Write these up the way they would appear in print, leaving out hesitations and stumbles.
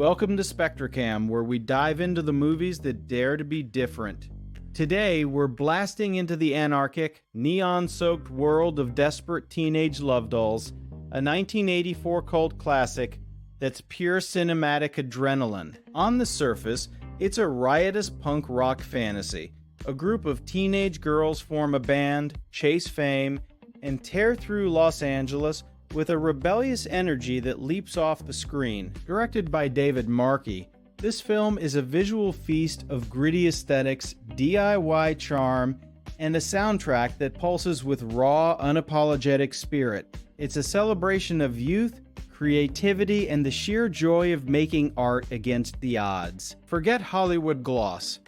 Welcome to SpectraCamm, where we dive into the movies that dare to be different. Today, we're blasting into the anarchic, neon-soaked world of Desperate Teenage Lovedolls, a 1984 cult classic that's pure cinematic adrenaline. On the surface, it's a riotous punk rock fantasy. A group of teenage girls form a band, chase fame, and tear through Los Angeles with a rebellious energy that leaps off the screen. Directed by David Markey, this film is a visual feast of gritty aesthetics, DIY charm, and a soundtrack that pulses with raw, unapologetic spirit. It's a celebration of youth, creativity, and the sheer joy of making art against the odds. Forget Hollywood gloss.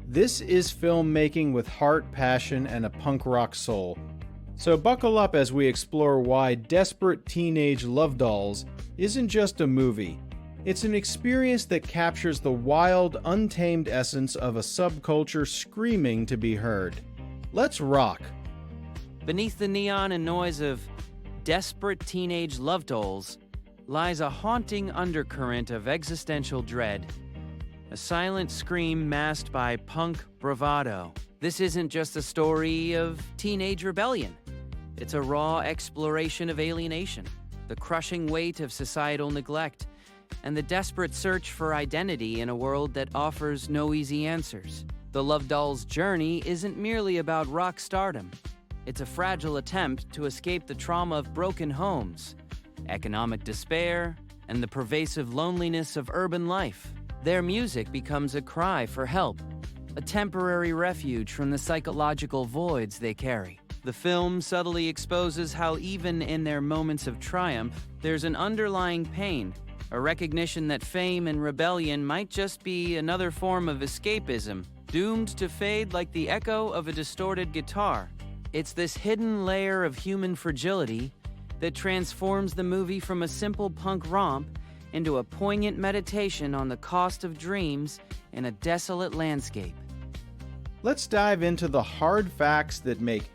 This is filmmaking with heart, passion, and a punk rock soul. So buckle up as we explore why Desperate Teenage Lovedolls isn't just a movie. It's an experience that captures the wild, untamed essence of a subculture screaming to be heard. Let's rock! Beneath the neon and noise of Desperate Teenage Lovedolls lies a haunting undercurrent of existential dread. A silent scream masked by punk bravado. This isn't just a story of teenage rebellion. It's a raw exploration of alienation, the crushing weight of societal neglect, and the desperate search for identity in a world that offers no easy answers. The Lovedolls' journey isn't merely about rock stardom. It's a fragile attempt to escape the trauma of broken homes, economic despair, and the pervasive loneliness of urban life. Their music becomes a cry for help, a temporary refuge from the psychological voids they carry. The film subtly exposes how even in their moments of triumph, there's an underlying pain, a recognition that fame and rebellion might just be another form of escapism, doomed to fade like the echo of a distorted guitar. It's this hidden layer of human fragility that transforms the movie from a simple punk romp into a poignant meditation on the cost of dreams in a desolate landscape. Let's dive into the hard facts that make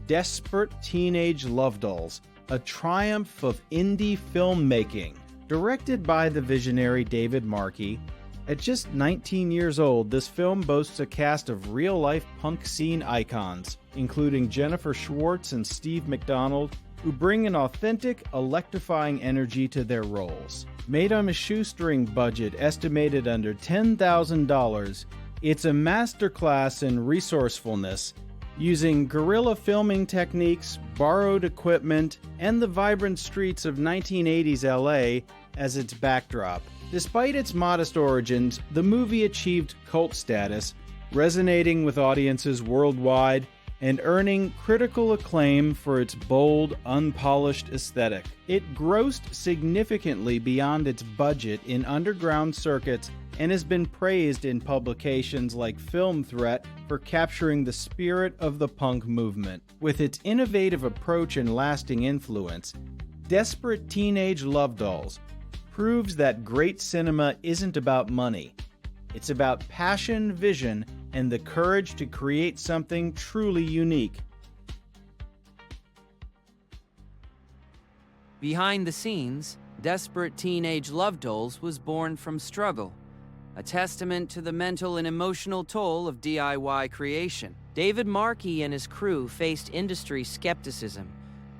Desperate Teenage Lovedolls a triumph of indie filmmaking. Directed by the visionary David Markey, at just 19 years old, this film boasts a cast of real-life punk scene icons, including Jennifer Schwartz and Steve McDonald, who bring an authentic, electrifying energy to their roles. Made on a shoestring budget estimated under $10,000, it's a masterclass in resourcefulness, using guerrilla filming techniques, borrowed equipment, and the vibrant streets of 1980s LA as its backdrop. Despite its modest origins, the movie achieved cult status, resonating with audiences worldwide and earning critical acclaim for its bold, unpolished aesthetic. It grossed significantly beyond its budget in underground circuits and has been praised in publications like Film Threat for capturing the spirit of the punk movement. With its innovative approach and lasting influence, Desperate Teenage Lovedolls proves that great cinema isn't about money. It's about passion, vision, and the courage to create something truly unique. Behind the scenes, Desperate Teenage Lovedolls was born from struggle, a testament to the mental and emotional toll of DIY creation. David Markey and his crew faced industry skepticism,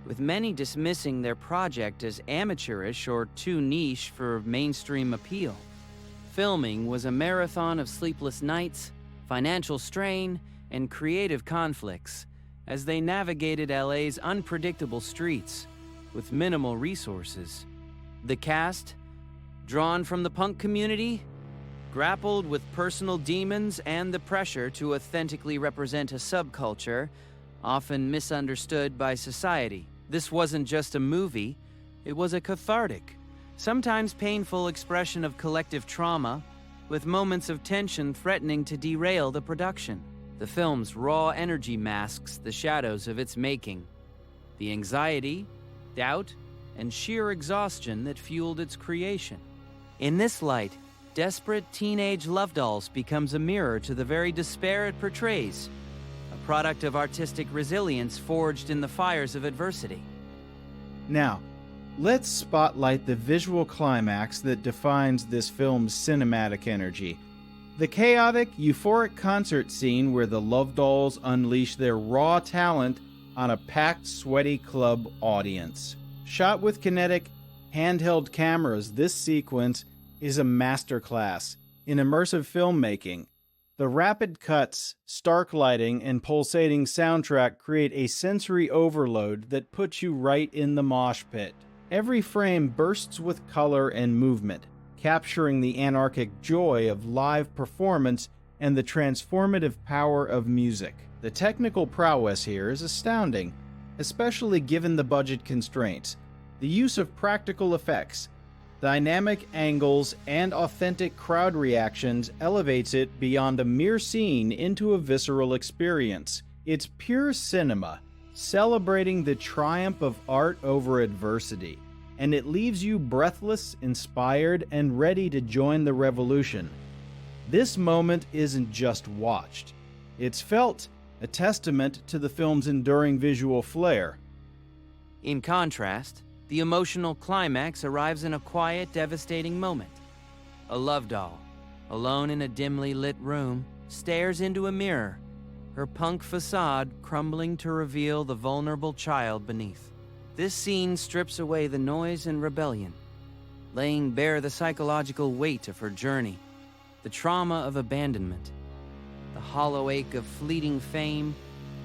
with many dismissing their project as amateurish or too niche for mainstream appeal. Filming was a marathon of sleepless nights, financial strain, and creative conflicts as they navigated LA's unpredictable streets with minimal resources. The cast, drawn from the punk community, grappled with personal demons and the pressure to authentically represent a subculture often misunderstood by society. This wasn't just a movie, it was a cathartic, sometimes painful expression of collective trauma, with moments of tension threatening to derail the production. The film's raw energy masks the shadows of its making, the anxiety, doubt, and sheer exhaustion that fueled its creation. In this light, Desperate Teenage Lovedolls becomes a mirror to the very despair it portrays, a product of artistic resilience forged in the fires of adversity. Now, Let's spotlight the visual climax that defines this film's cinematic energy. The chaotic, euphoric concert scene where the Lovedolls unleash their raw talent on a packed, sweaty club audience. Shot with kinetic, handheld cameras, this sequence is a masterclass in immersive filmmaking. The rapid cuts, stark lighting, and pulsating soundtrack create a sensory overload that puts you right in the mosh pit. Every frame bursts with color and movement, capturing the anarchic joy of live performance and the transformative power of music. The technical prowess here is astounding, especially given the budget constraints. The use of practical effects, dynamic angles, and authentic crowd reactions elevates it beyond a mere scene into a visceral experience. It's pure cinema, celebrating the triumph of art over adversity, and it leaves you breathless, inspired, and ready to join the revolution. This moment isn't just watched. It's felt, a testament to the film's enduring visual flair. In contrast, the emotional climax arrives in a quiet, devastating moment. A love doll, alone in a dimly lit room, stares into a mirror, her punk facade crumbling to reveal the vulnerable child beneath. This scene strips away the noise and rebellion, laying bare the psychological weight of her journey, the trauma of abandonment, the hollow ache of fleeting fame,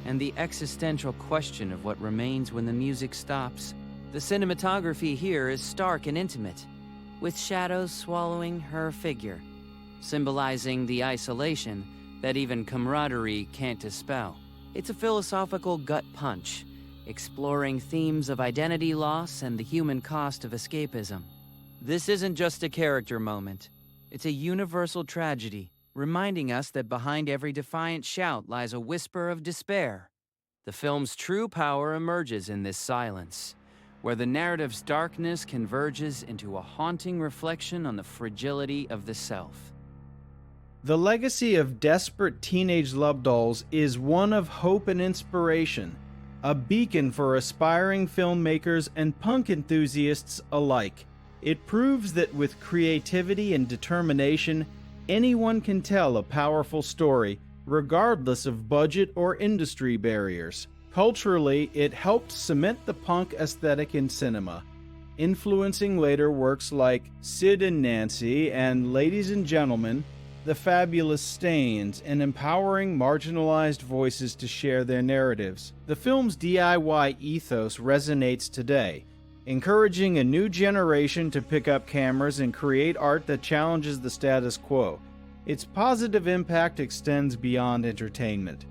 and the existential question of what remains when the music stops. The cinematography here is stark and intimate, with shadows swallowing her figure, symbolizing the isolation that even camaraderie can't dispel. It's a philosophical gut punch, exploring themes of identity loss and the human cost of escapism. This isn't just a character moment. It's a universal tragedy, reminding us that behind every defiant shout lies a whisper of despair. The film's true power emerges in this silence, where the narrative's darkness converges into a haunting reflection on the fragility of the self. The legacy of desperate teenage Lovedolls is one of hope and inspiration, a beacon for aspiring filmmakers and punk enthusiasts alike. It proves that with creativity and determination, anyone can tell a powerful story, regardless of budget or industry barriers. Culturally, it helped cement the punk aesthetic in cinema, influencing later works like Sid and Nancy and Ladies and Gentlemen, The Fabulous Stains, and empowering marginalized voices to share their narratives. The film's DIY ethos resonates today, encouraging a new generation to pick up cameras and create art that challenges the status quo. Its positive impact extends beyond entertainment.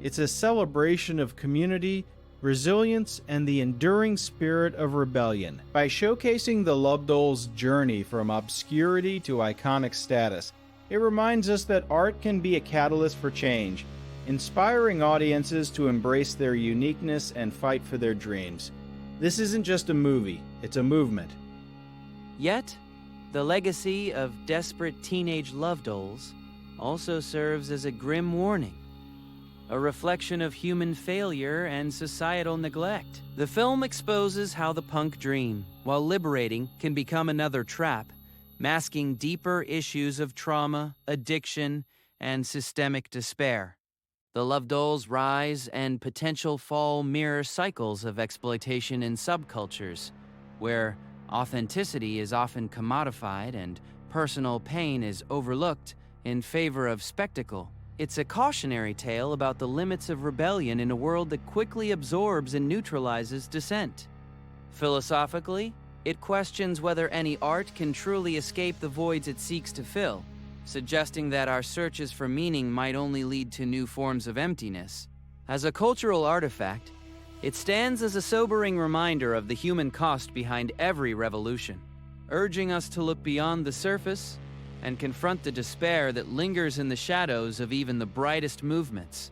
It's a celebration of community, resilience, and the enduring spirit of rebellion. By showcasing the Lovedolls' journey from obscurity to iconic status, it reminds us that art can be a catalyst for change, inspiring audiences to embrace their uniqueness and fight for their dreams. This isn't just a movie, it's a movement. Yet, the legacy of desperate teenage Lovedolls also serves as a grim warning, a reflection of human failure and societal neglect. The film exposes how the punk dream, while liberating, can become another trap, masking deeper issues of trauma, addiction, and systemic despair. The Lovedolls' rise and potential fall mirror cycles of exploitation in subcultures, where authenticity is often commodified and personal pain is overlooked in favor of spectacle. It's a cautionary tale about the limits of rebellion in a world that quickly absorbs and neutralizes dissent. Philosophically, it questions whether any art can truly escape the voids it seeks to fill, suggesting that our searches for meaning might only lead to new forms of emptiness. As a cultural artifact, it stands as a sobering reminder of the human cost behind every revolution, urging us to look beyond the surface and confront the despair that lingers in the shadows of even the brightest movements.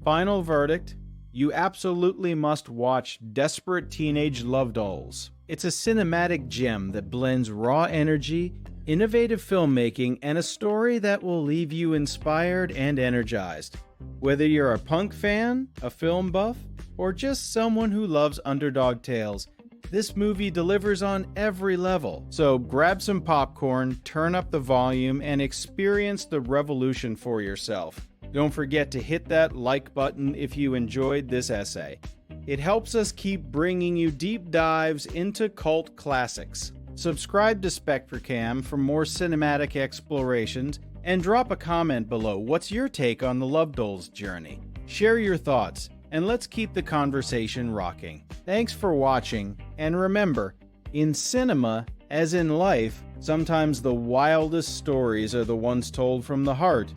Final verdict: you absolutely must watch Desperate Teenage Lovedolls. It's a cinematic gem that blends raw energy, innovative filmmaking, and a story that will leave you inspired and energized. Whether you're a punk fan, a film buff, or just someone who loves underdog tales, this movie delivers on every level. So grab some popcorn, turn up the volume, and experience the revolution for yourself. Don't forget to hit that like button if you enjoyed this essay. It helps us keep bringing you deep dives into cult classics. Subscribe to SpectraCamm for more cinematic explorations, and drop a comment below. What's your take on the Lovedolls journey? Share your thoughts, and let's keep the conversation rocking. Thanks for watching, and remember, in cinema, as in life, sometimes the wildest stories are the ones told from the heart.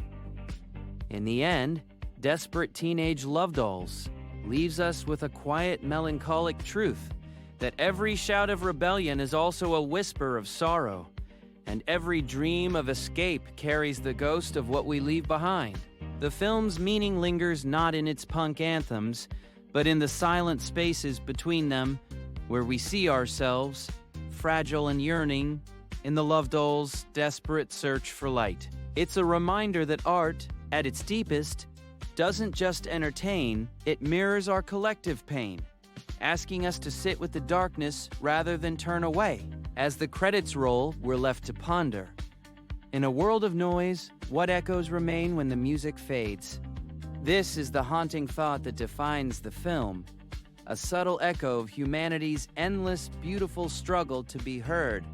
In the end, Desperate Teenage Lovedolls leaves us with a quiet, melancholic truth that every shout of rebellion is also a whisper of sorrow, and every dream of escape carries the ghost of what we leave behind. The film's meaning lingers not in its punk anthems, but in the silent spaces between them, where we see ourselves, fragile and yearning, in the Lovedolls' desperate search for light. It's a reminder that art, at its deepest, doesn't just entertain, it mirrors our collective pain, asking us to sit with the darkness rather than turn away. As the credits roll, we're left to ponder. In a world of noise, what echoes remain when the music fades? This is the haunting thought that defines the film, a subtle echo of humanity's endless, beautiful struggle to be heard